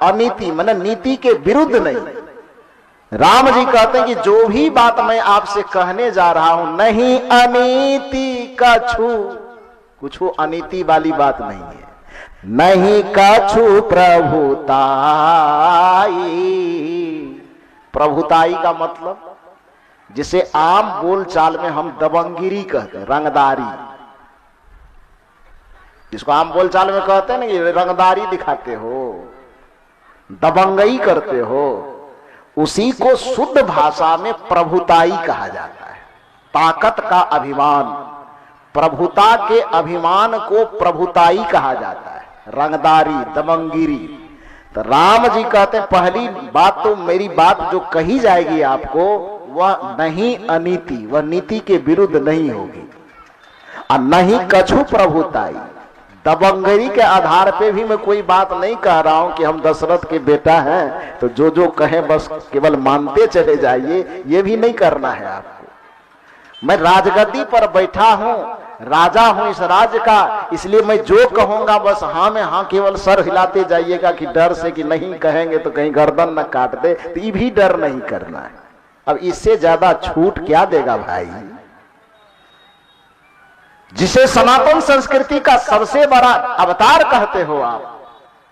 अनीति माने नीति के विरुद्ध नहीं। राम जी कहते हैं कि जो भी बात मैं आपसे कहने जा रहा हूं नहीं अनीति कछु, कुछ अनीति वाली बात नहीं है, नहीं कछु प्रभुताई। प्रभुताई का मतलब जिसे आम बोलचाल में हम दबंगिरी कहते हैं, रंगदारी, जिसको आम बोलचाल में कहते हैं ना कि रंगदारी दिखाते हो, दबंगई करते हो, उसी को शुद्ध भाषा में प्रभुताई कहा जाता है। ताकत का अभिमान, प्रभुता के अभिमान को प्रभुताई कहा जाता है, रंगदारी, दबंगिरी। तो राम जी कहते हैं पहली बात तो मेरी बात जो कही जाएगी आपको वह नहीं अनीति, वह नीति के विरुद्ध नहीं होगी, और नहीं कछु प्रभुताई। दबंगरी के आधार पे भी मैं कोई बात नहीं कह रहा हूं कि हम दशरथ के बेटा हैं तो जो जो कहें बस केवल मानते चले जाइए, ये भी नहीं करना है आपको। मैं राजगद्दी पर बैठा हूं, राजा हूं इस राज्य का, इसलिए मैं जो कहूंगा बस हाँ में हाँ केवल सर हिलाते जाइएगा कि डर से कि नहीं कहेंगे तो कहीं गर्दन न काट दे, तो ये भी डर नहीं करना है। अब इससे ज्यादा छूट क्या देगा भाई? जिसे सनातन संस्कृति का सबसे बड़ा अवतार कहते हो आप,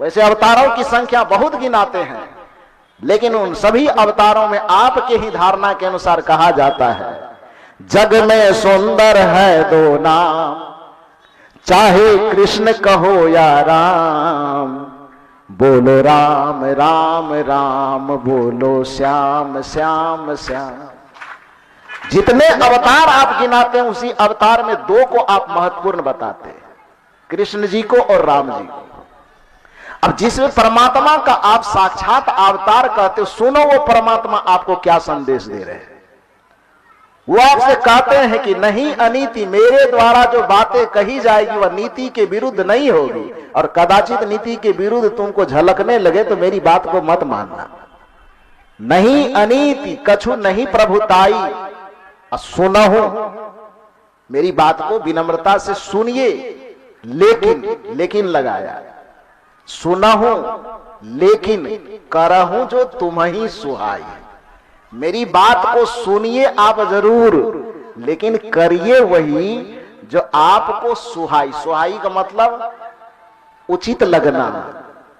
वैसे अवतारों की संख्या बहुत गिनाते हैं, लेकिन उन सभी अवतारों में आपके ही धारणा के अनुसार कहा जाता है जग में सुंदर है दो नाम, चाहे कृष्ण कहो या राम, बोलो राम राम राम, बोलो श्याम श्याम श्याम। जितने अवतार आप गिनाते हैं उसी अवतार में दो को आप महत्वपूर्ण बताते हैं, कृष्ण जी को और राम जी को। अब जिसमें परमात्मा का आप साक्षात अवतार कहते हो, सुनो वो परमात्मा आपको क्या संदेश दे रहे हैं। वो आपसे कहते हैं कि नहीं अनीति, मेरे द्वारा जो बातें कही जाएगी वह नीति के विरुद्ध नहीं होगी, और कदाचित नीति के विरुद्ध तुमको झलकने लगे तो मेरी बात को मत मानना। नहीं अनीति कछु नहीं प्रभुताई, सुनहु, मेरी बात को विनम्रता से सुनिए, लेकिन लगाया, सुनहु लेकिन करहूं जो तुम्हें सुहाई। मेरी बात को सुनिए आप जरूर, लेकिन करिए वही जो आपको सुहाई। सुहाई का मतलब उचित लगना,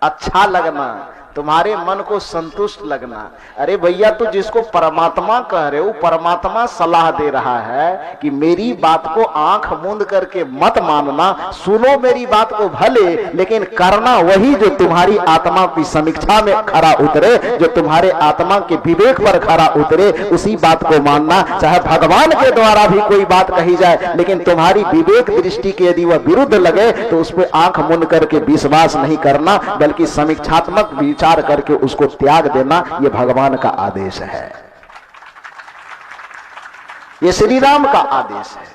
अच्छा लगना, तुम्हारे मन को संतुष्ट लगना। अरे भैया तू जिसको परमात्मा कह रहे हो, परमात्मा सलाह दे रहा है कि मेरी बात को आंख मूंद करके मत मानना, सुनो मेरी बात को भले, लेकिन करना वही जो तुम्हारी आत्मा की समीक्षा में खरा उतरे, जो तुम्हारे आत्मा के विवेक पर खरा उतरे, उसी बात को मानना। चाहे भगवान के द्वारा भी कोई बात कही जाए, लेकिन तुम्हारी विवेक दृष्टि के यदि वह विरुद्ध लगे तो उस पर आंख मूंद करके विश्वास नहीं करना, बल्कि समीक्षात्मक विचार करके उसको त्याग देना। यह भगवान का आदेश है, यह श्री राम का आदेश है।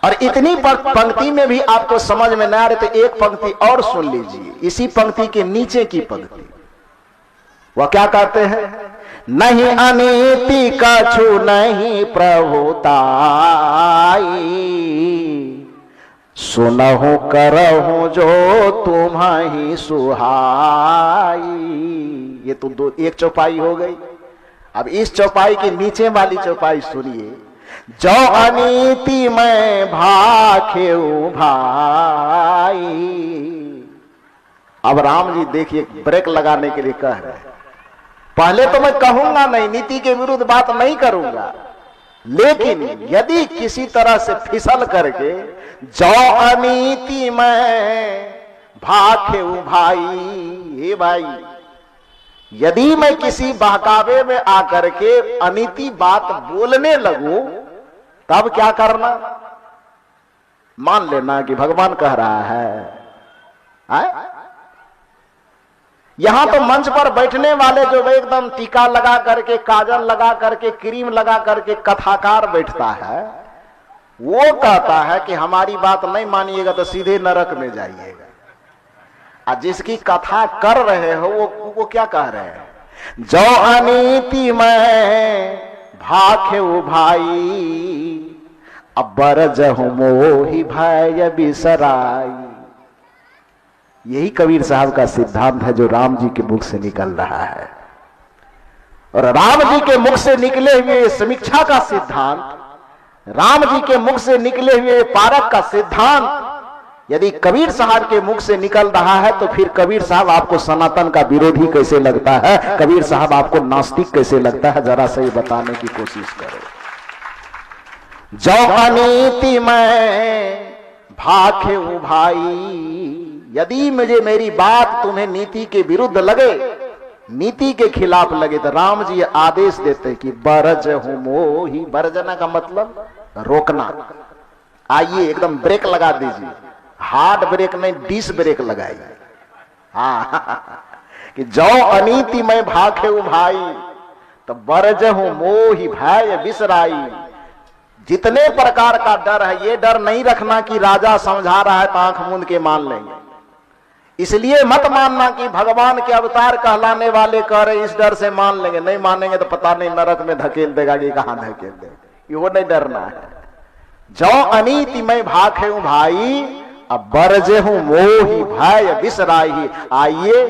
और इतनी पंक्ति में भी आपको समझ में न आ रही तो एक पंक्ति और सुन लीजिए, इसी पंक्ति के नीचे की पंक्ति। वह क्या कहते हैं? नहीं अनीति कछु नहीं प्रभुताई, सुनहु करहु जो तुम्हें सुहाई। ये तो दो एक चौपाई हो गई। अब इस चौपाई के नीचे वाली चौपाई सुनिए। जो अनीति में भाखेऊ भाई। अब राम जी देखिए ब्रेक लगाने के लिए कह रहे हैं, पहले तो मैं कहूंगा नहीं, नीति के विरुद्ध बात नहीं करूंगा, लेकिन यदि किसी तरह से फिसल करके जो अनीति में भाखेऊ भाई, हे भाई, यदि मैं किसी बहकावे में आकर के अनीति बात बोलने लगूं, तब क्या करना? मान लेना कि भगवान कह रहा है। यहां तो मंच पर बैठने वाले जो एकदम टीका लगा करके, काजल लगा करके, क्रीम लगा करके कथाकार बैठता है, वो कहता है कि हमारी बात नहीं मानिएगा तो सीधे नरक में जाइएगा। और जिसकी कथा कर रहे हो वो क्या कह रहे हैं? जो अनीति में भाखेऊ भाई, अब्बर जहु मोहि भय बिसराई। यही कबीर साहब का सिद्धांत है जो राम जी के मुख से निकल रहा है। और राम जी के मुख से निकले हुए समीक्षा का सिद्धांत, राम जी के मुख से निकले हुए पारक का सिद्धांत यदि कबीर साहब के मुख से निकल रहा है तो फिर कबीर साहब आपको सनातन का विरोधी कैसे लगता है, कबीर साहब आपको नास्तिक कैसे लगता है, जरा से बताने की कोशिश करो। जो अनीति में भाखे भाई, यदि मुझे मेरी बात तुम्हें नीति के विरुद्ध लगे, नीति के खिलाफ लगे, तो राम जी आदेश देते कि बरज हूं मोही। बरजना का मतलब रोकना। आइए एकदम ब्रेक लगा दीजिए, हार्ड ब्रेक नहीं डिस ब्रेक लगाइए। हाँ कि जो अनीति में भाखे भाई, तो बरज हूं मोही भय बिसराई। जितने प्रकार का डर है, ये डर नहीं रखना कि राजा समझा रहा है तो आंख मूंद के मान लेंगे। इसलिए मत मानना कि भगवान के अवतार कहलाने वाले कह रहे इस डर से मान लेंगे, नहीं मानेंगे तो पता नहीं नरक में धकेल देगा कि कहां धकेल देगा। वो नहीं डरना है। जो अनीति में भाखे भाई, अब बरजे हूं मोही भय बिसराई। आइए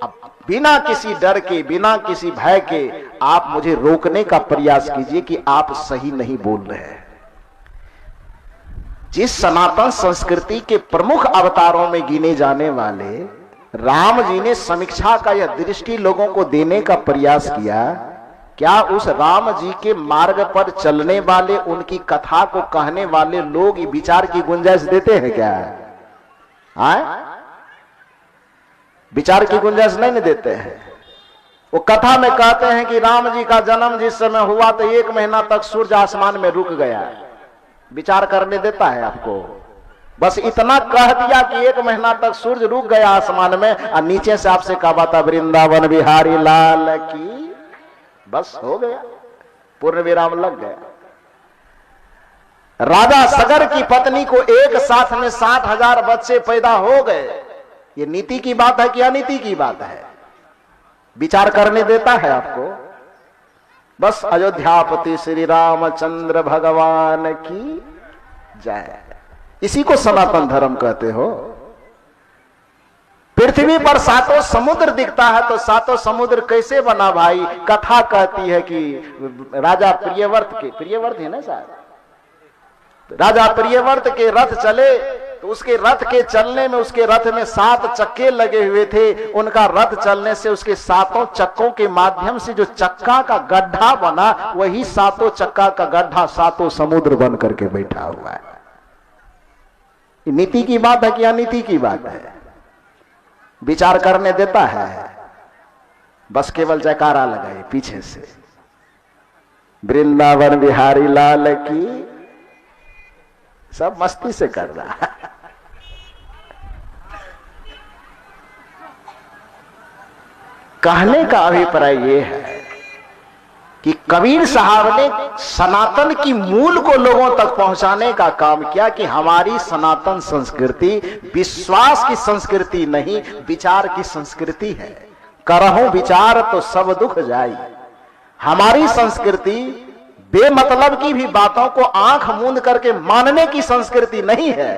अब बिना किसी डर के, बिना किसी भय के आप मुझे रोकने का प्रयास कीजिए कि आप सही नहीं बोल रहे हैं। जिस सनातन संस्कृति के प्रमुख अवतारों में गिने जाने वाले राम जी ने समीक्षा का यह दृष्टि लोगों को देने का प्रयास किया, क्या उस राम जी के मार्ग पर चलने वाले, उनकी कथा को कहने वाले लोग विचार की गुंजाइश देते हैं क्या? आए? विचार की गुंजाइश नहीं देते हैं। वो कथा में कहते हैं कि राम जी का जन्म जिस समय हुआ तो 1 महीना तक सूर्य आसमान में रुक गया। विचार करने देता है आपको? बस इतना कह दिया कि 1 महीना तक सूर्य रुक गया आसमान में, और नीचे से आपसे कहा बात वृंदावन बिहारी लाल की, बस हो गया, पूर्ण विराम लग गया। राजा सगर की पत्नी को एक साथ में 60,000 बच्चे पैदा हो गए। ये नीति की बात है कि अनीति की बात है? विचार करने देता है आपको? बस अयोध्यापति श्री रामचंद्र भगवान की जय। इसी को सनातन धर्म कहते हो। पृथ्वी पर 7 समुद्र दिखता है तो 7 समुद्र कैसे बना भाई? कथा कहती है कि राजा प्रियव्रत है ना शायद, राजा प्रियव्रत के रथ चले तो उसके रथ के चलने में, उसके रथ में 7 चक्के लगे हुए थे। उनका रथ चलने से उसके 7 चक्कों के माध्यम से जो चक्का का गड्ढा बना, वही 7 चक्का का गड्ढा 7 समुद्र बन करके बैठा हुआ है। नीति की बात है कि अनीति की बात है? विचार करने देता है? बस केवल जयकारा लगाए पीछे से, वृंदावन बिहारी लाल की, सब मस्ती से कर रहा है। कहने का अभिप्राय यह है कि कबीर साहब ने सनातन की मूल को लोगों तक पहुंचाने का काम किया कि हमारी सनातन संस्कृति विश्वास की संस्कृति नहीं, विचार की संस्कृति है। करहूं विचार तो सब दुख जाई। हमारी संस्कृति बेमतलब की भी बातों को आंख मूंद करके मानने की संस्कृति नहीं है,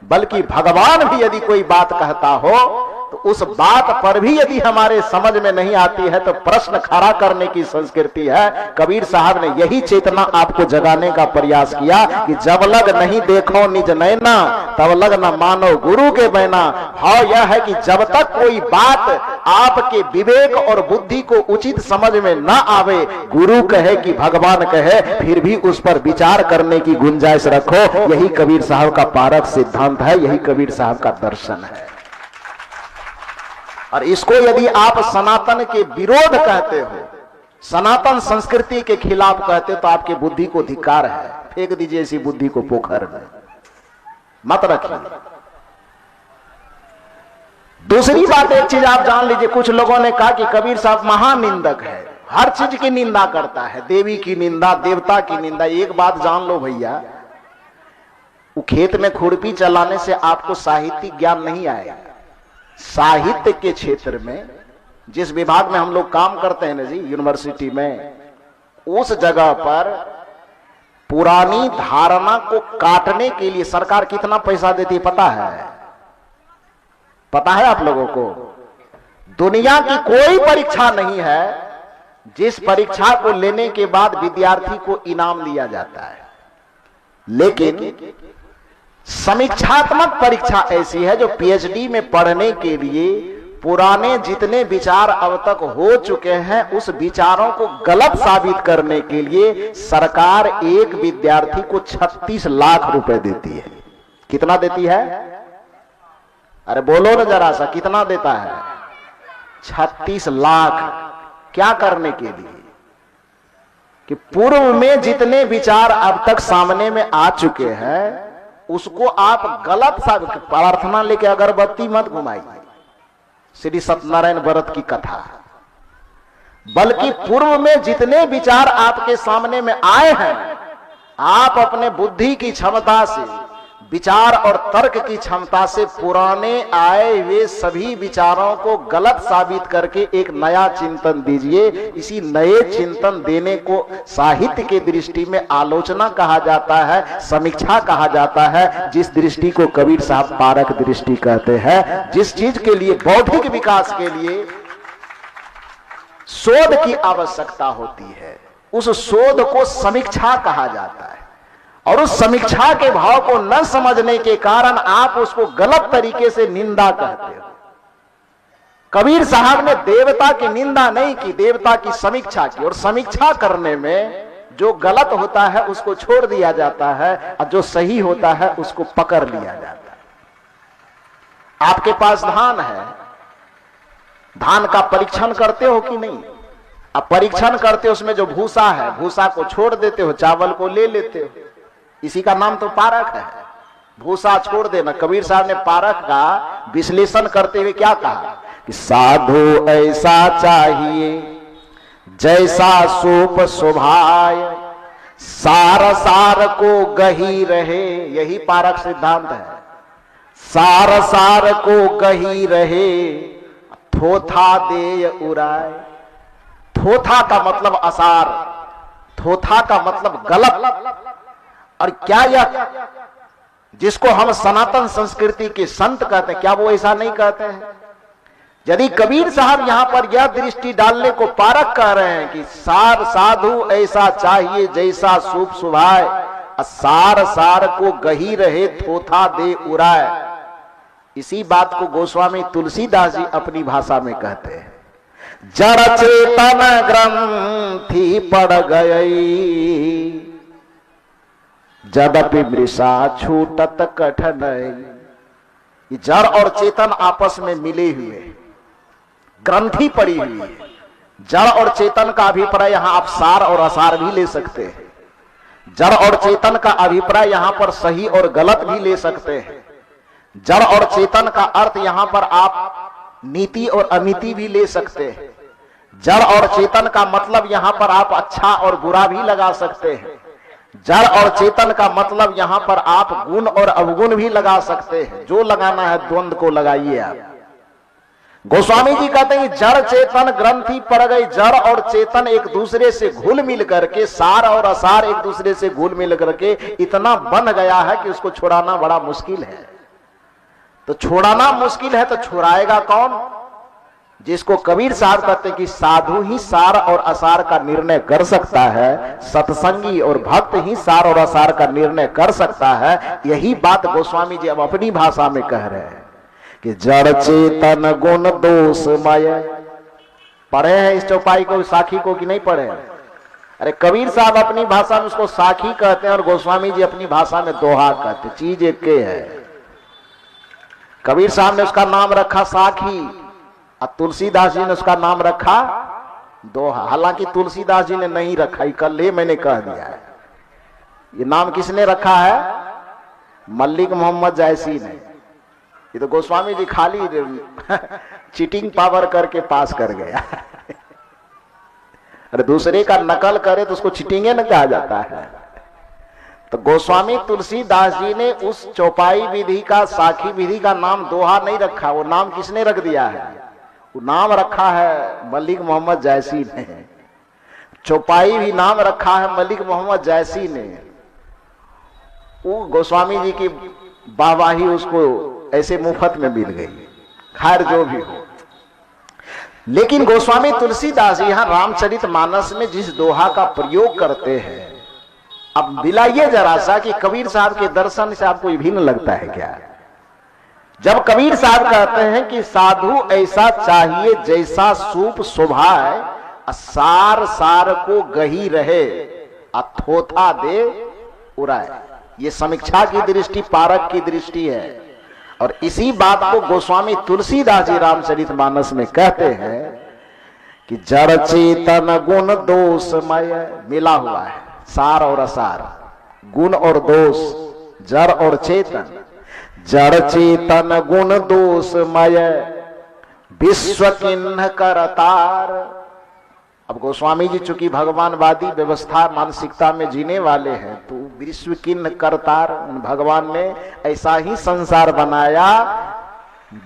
बल्कि भगवान भी यदि कोई बात कहता हो तो उस बात पर भी यदि हमारे समझ में नहीं आती है तो प्रश्न खड़ा करने की संस्कृति है। कबीर साहब ने यही चेतना आपको जगाने का प्रयास किया कि जब लग नहीं देखो निज नैना, तब लग न मानो गुरु के बैना। भाव यह है कि जब तक कोई बात आपके विवेक और बुद्धि को उचित समझ में न आवे, गुरु कहे कि भगवान कहे, फिर भी उस पर विचार करने की गुंजाइश रखो। यही कबीर साहब का पारक सिद्धांत है, यही कबीर साहब का दर्शन है। और इसको यदि आप सनातन के विरोध कहते हो, सनातन संस्कृति के खिलाफ कहते हो, तो आपके बुद्धि को धिक्कार है। फेंक दीजिए इसी बुद्धि को पोखर में, मत रखिए। दूसरी बात, एक चीज आप जान लीजिए, कुछ लोगों ने कहा कि कबीर साहब महानिंदक है, हर चीज की निंदा करता है, देवी की निंदा, देवता की निंदा। एक बात जान लो भैया, वो खेत में खुरपी चलाने से आपको साहित्यिक ज्ञान नहीं आएगा। साहित्य के क्षेत्र में जिस विभाग में हम लोग काम करते हैं ना जी, यूनिवर्सिटी में, उस जगह पर पुरानी धारणा को काटने के लिए सरकार कितना पैसा देती है पता है? पता है आप लोगों को, दुनिया की कोई परीक्षा नहीं है जिस परीक्षा को लेने के बाद विद्यार्थी को इनाम दिया जाता है, लेकिन समीक्षात्मक परीक्षा ऐसी है जो पीएचडी में पढ़ने के लिए पुराने जितने विचार अब तक हो चुके हैं उस विचारों को गलत साबित करने के लिए सरकार एक विद्यार्थी को 36 लाख रुपए देती है। कितना देती है? अरे बोलो ना जरा सा, कितना देता है? 36 लाख। क्या करने के लिए? कि पूर्व में जितने विचार अब तक सामने में आ चुके हैं उसको आप गलत साबित। प्रार्थना लेके अगरबत्ती मत घुमाइए, श्री सत्यनारायण व्रत की कथा, बल्कि पूर्व में जितने विचार आपके सामने में आए हैं आप अपने बुद्धि की क्षमता से, विचार और तर्क की क्षमता से पुराने आए हुए सभी विचारों को गलत साबित करके एक नया चिंतन दीजिए। इसी नए चिंतन देने को साहित्य के दृष्टि में आलोचना कहा जाता है, समीक्षा कहा जाता है, जिस दृष्टि को कबीर साहब पारक दृष्टि कहते हैं। जिस चीज के लिए बौद्धिक विकास के लिए शोध की आवश्यकता होती है उस शोध को समीक्षा कहा जाता है, और उस समीक्षा के भाव को न समझने के कारण आप उसको गलत तरीके से निंदा कहते हो। कबीर साहब ने देवता की निंदा नहीं की, देवता की समीक्षा की, और समीक्षा करने में जो गलत होता है उसको छोड़ दिया जाता है और जो सही होता है उसको पकड़ लिया जाता है। आपके पास धान है, धान का परीक्षण करते हो कि नहीं? अब परीक्षण करते हो, उसमें जो भूसा है भूसा को छोड़ देते हो, चावल को ले लेते हो, इसी का नाम तो पारक है। भूसा छोड़ देना। कबीर साहब ने पारक का विश्लेषण करते हुए क्या कहा कि साधु ऐसा चाहिए जैसा सूप शोभाय, सार सार को गही रहे। यही पारक सिद्धांत है। सार सार को गही रहे, थोथा देय उड़ाए। थोथा का मतलब असार, थोथा का मतलब गलत। और क्या यह जिसको हम सनातन संस्कृति के संत कहते हैं, क्या वो ऐसा नहीं कहते हैं? यदि कबीर साहब यहां पर यह दृष्टि डालने को पारक कह रहे हैं कि सार साधु ऐसा चाहिए जैसा सूप सुभाए, सार सार को गही रहे, थोथा दे उड़ाए, इसी बात को गोस्वामी तुलसीदास जी अपनी भाषा में कहते हैं। जड़ चेतन ग्रंथि पड़ गई, जदपि मृषा छूटत कठिन। ये जड़ और चेतन आपस में मिले हुए ग्रंथि पड़ी हुई है। जड़ और चेतन का अभिप्राय यहां आप सार और असार भी ले सकते हैं। जड़ और चेतन का अभिप्राय यहां पर सही और गलत भी ले सकते हैं। जड़ और चेतन का अर्थ यहां पर आप नीति और अनीति भी ले सकते हैं। जड़ और चेतन का मतलब यहां पर आप अच्छा और बुरा भी लगा सकते हैं। जड़ और चेतन का मतलब यहां पर आप गुण और अवगुण भी लगा सकते हैं। जो लगाना है द्वंद को लगाइए आप। गोस्वामी जी कहते हैं जड़ चेतन ग्रंथि पड़ गई। जड़ और चेतन एक दूसरे से घुल मिल करके, सार और असार एक दूसरे से घुल मिल करके इतना बन गया है कि उसको छुड़ाना बड़ा मुश्किल है। तो छुड़ाना मुश्किल है तो छुड़ाएगा कौन? जिसको कबीर साहब कहते हैं कि साधु ही सार और असार का निर्णय कर सकता है, सत्संगी और भक्त ही सार और असार का निर्णय कर सकता है। यही बात गोस्वामी जी अब अपनी भाषा में कह रहे हैं कि जड़ चेतन गुण दोषमय। पढ़े हैं इस चौपाई को, साखी को, कि नहीं पढ़े? अरे कबीर साहब अपनी भाषा में उसको साखी कहते हैं और गोस्वामी जी अपनी भाषा में दोहा कहते हैं। चीज एक के है। कबीर साहब ने उसका नाम रखा साखी और तुलसीदास जी ने उसका नाम रखा दोहा। हालांकि तुलसीदास जी ने नहीं रखा, कल ही मैंने कह दिया है। ये नाम किसने रखा है? मल्लिक मोहम्मद जायसी ने। ये तो गोस्वामी जी खाली चीटिंग पावर करके पास कर गया। अरे दूसरे का नकल करे तो उसको चीटिंगे न कहा जाता है। तो गोस्वामी तुलसीदास जी ने उस चौपाई विधि का, साखी विधि का नाम दोहा नहीं रखा। वो नाम किसने रख दिया है? वो नाम रखा है मलिक मोहम्मद जायसी ने। चौपाई भी नाम रखा है मलिक मोहम्मद जायसी ने। वो गोस्वामी जी की वाहवाही उसको ऐसे मुफ्त में मिल गई। खैर जो भी हो, लेकिन गोस्वामी तुलसीदास जी यहां रामचरितमानस में जिस दोहा का प्रयोग करते हैं, अब मिलाइए जरा सा कि कबीर साहब के दर्शन से आपको भिन्न लगता है क्या? जब कबीर साहब कहते हैं कि साधु ऐसा चाहिए जैसा सूप शोभाए, सार सार को गही रहे, अथोथा दे उड़ाए, ये समीक्षा की दृष्टि, पारक की दृष्टि है। और इसी बात को गोस्वामी तुलसीदास जी रामचरितमानस में कहते हैं कि जड़ चेतन गुण दोषमय, मिला हुआ है सार और असार, गुण और दोष, जड़ और चेतन। जड़ चेतन गुण दोषमय विश्व किन्ह करतार। अब गोस्वामी जी चूंकि भगवानवादी व्यवस्था मानसिकता में जीने वाले हैं, तो विश्व किन्ह करतार, भगवान ने ऐसा ही संसार बनाया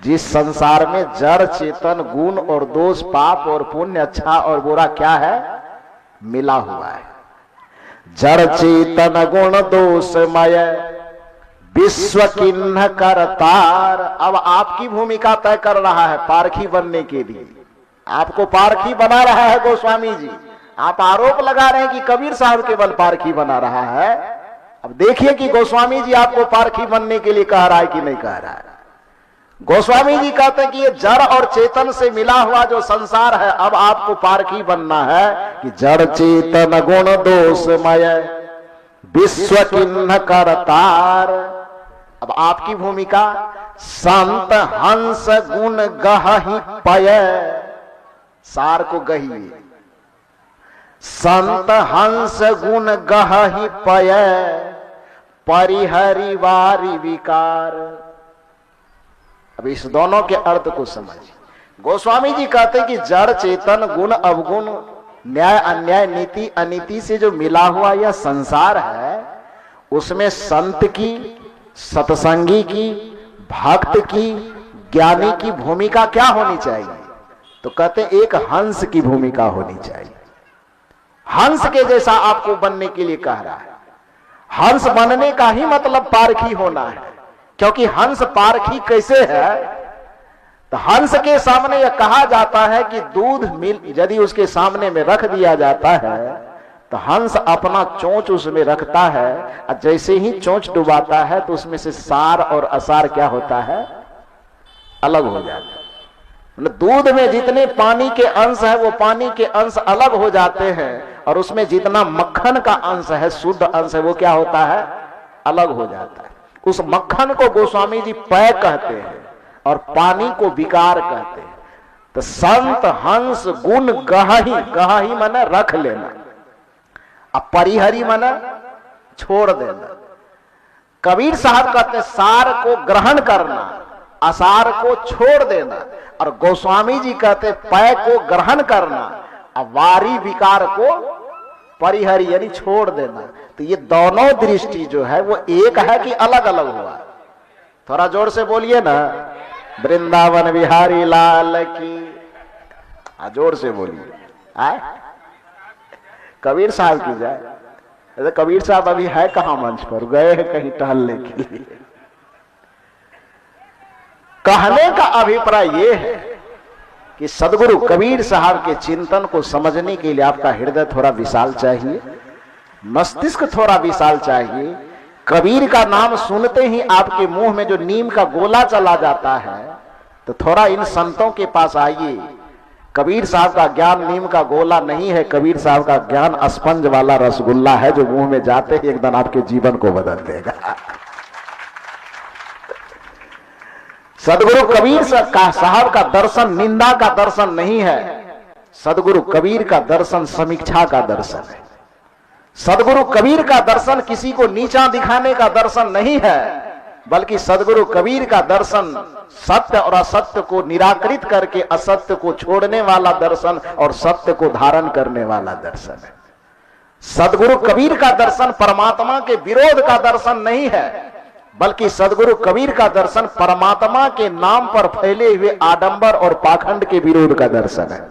जिस संसार में जड़ चेतन गुण और दोष, पाप और पुण्य, अच्छा और बुरा क्या है, मिला हुआ है। जड़ चेतन गुण दोषमय विश्व किन्ह करतार। अब आपकी भूमिका तय कर रहा है पारखी बनने के लिए, आपको पारखी बना रहा है गोस्वामी जी। आप आरोप लगा रहे हैं कि कबीर साहब केवल पारखी बना रहा है। अब देखिए कि गोस्वामी जी आपको पारखी बनने के लिए कह रहा है कि नहीं कह रहा है। गोस्वामी जी कहते हैं कि ये जड़ और चेतन से मिला हुआ जो संसार है, अब आपको पारखी बनना है कि जड़ चेतन गुण दोषमय विश्व किन्ह करतार। अब आपकी भूमिका संत हंस गुण गहि पय, सार को गहिए, संत हंस गुण गहि पय परिहरि वारि विकार। अब इस दोनों के अर्थ को समझिए। गोस्वामी जी कहते हैं कि जड़ चेतन गुण अवगुण, न्याय अन्याय, नीति अनीति से जो मिला हुआ यह संसार है, उसमें संत की, सत्संगी की, भक्त की, ज्ञानी की भूमिका क्या होनी चाहिए? तो कहते हैं एक हंस की भूमिका होनी चाहिए। हंस के जैसा आपको बनने के लिए कह रहा है। हंस बनने का ही मतलब पारखी होना है, क्योंकि हंस पारखी कैसे है? तो हंस के सामने यह कहा जाता है कि दूध मिल यदि उसके सामने में रख दिया जाता है तो हंस अपना चोंच उसमें रखता है, और जैसे ही चोंच डुबाता है तो उसमें से सार और असार क्या होता है, अलग हो जाता है। दूध में जितने पानी के अंश है वो पानी के अंश अलग हो जाते हैं, और उसमें जितना मक्खन का अंश है, शुद्ध अंश है, वो क्या होता है, अलग हो जाता है। उस मक्खन को गोस्वामी जी पय कहते हैं और पानी को विकार कहते हैं। तो संत हंस गुण गहि, गहि माने रख लेना, अब परिहरि माने छोड़ देना। कबीर साहब कहते हैं सार को ग्रहण करना, असार को छोड़ देना, और गोस्वामी जी कहते पय को ग्रहण करना, और वारी विकार को परिहरि यानी छोड़ देना। तो ये दोनों दृष्टि जो है वो एक है कि अलग अलग हुआ? थोड़ा जोर से बोलिए ना, वृंदावन बिहारी लाल की, जोर से बोलिए। आए कबीर साहब की जाए। कबीर साहब अभी है कहां, मंच पर गए हैं कहीं टहलने के लिए। कहने का अभिप्राय यह है कि सदगुरु कबीर साहब के चिंतन को समझने के लिए आपका हृदय थोड़ा विशाल चाहिए, मस्तिष्क थोड़ा विशाल चाहिए। कबीर का नाम सुनते ही आपके मुंह में जो नीम का गोला चला जाता है, तो थोड़ा इन संतों के पास आइए। कबीर साहब का ज्ञान नीम का गोला नहीं है, कबीर साहब का ज्ञान स्पंज वाला रसगुल्ला है, जो मुंह में जाते ही एकदम आपके जीवन को बदल देगा। सदगुरु कबीर साहब का दर्शन निंदा का दर्शन नहीं है, सदगुरु कबीर का दर्शन समीक्षा का दर्शन है। सदगुरु कबीर का दर्शन किसी को नीचा दिखाने का दर्शन नहीं है, बल्कि सदगुरु कबीर का दर्शन सत्य और असत्य को निराकृत करके असत्य को छोड़ने वाला दर्शन और सत्य को धारण करने वाला दर्शन है। सदगुरु कबीर का दर्शन परमात्मा के विरोध का दर्शन नहीं है, बल्कि सदगुरु कबीर का दर्शन परमात्मा के नाम पर फैले हुए आडंबर और पाखंड के विरोध का दर्शन है।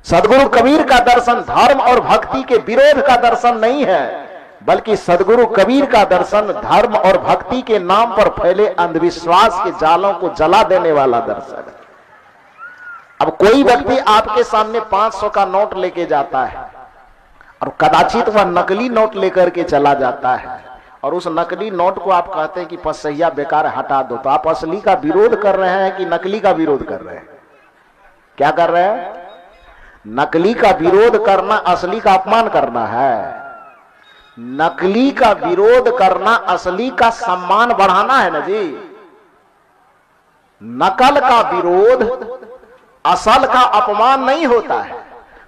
सदगुरु कबीर का दर्शन धर्म और भक्ति के विरोध का दर्शन नहीं है, बल्कि सदगुरु कबीर का दर्शन धर्म और भक्ति के नाम पर फैले अंधविश्वास के जालों को जला देने वाला दर्शन है। अब कोई व्यक्ति आपके सामने 500 का नोट लेके जाता है और कदाचित वह नकली नोट लेकर के चला जाता है और उस नकली नोट को आप कहते हैं कि पसैया बेकार हटा दो, तो आप असली का विरोध कर रहे हैं कि नकली का विरोध कर रहे हैं? क्या कर रहे हैं? नकली का विरोध करना असली का अपमान करना है। नकली का विरोध करना असली का सम्मान बढ़ाना है ना जी। नकल का विरोध असल का अपमान नहीं होता है,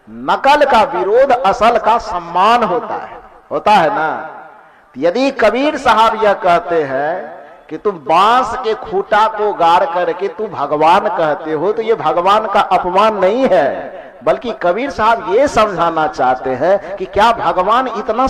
नकल का विरोध असल का सम्मान होता है ना। यदि कबीर साहब यह कहते हैं कि तुम बांस के खूंटा को गाड़ करके तू भगवान कहते हो, तो यह भगवान का अपमान नहीं है, बल्कि कबीर साहब ये समझाना चाहते हैं कि क्या भगवान इतना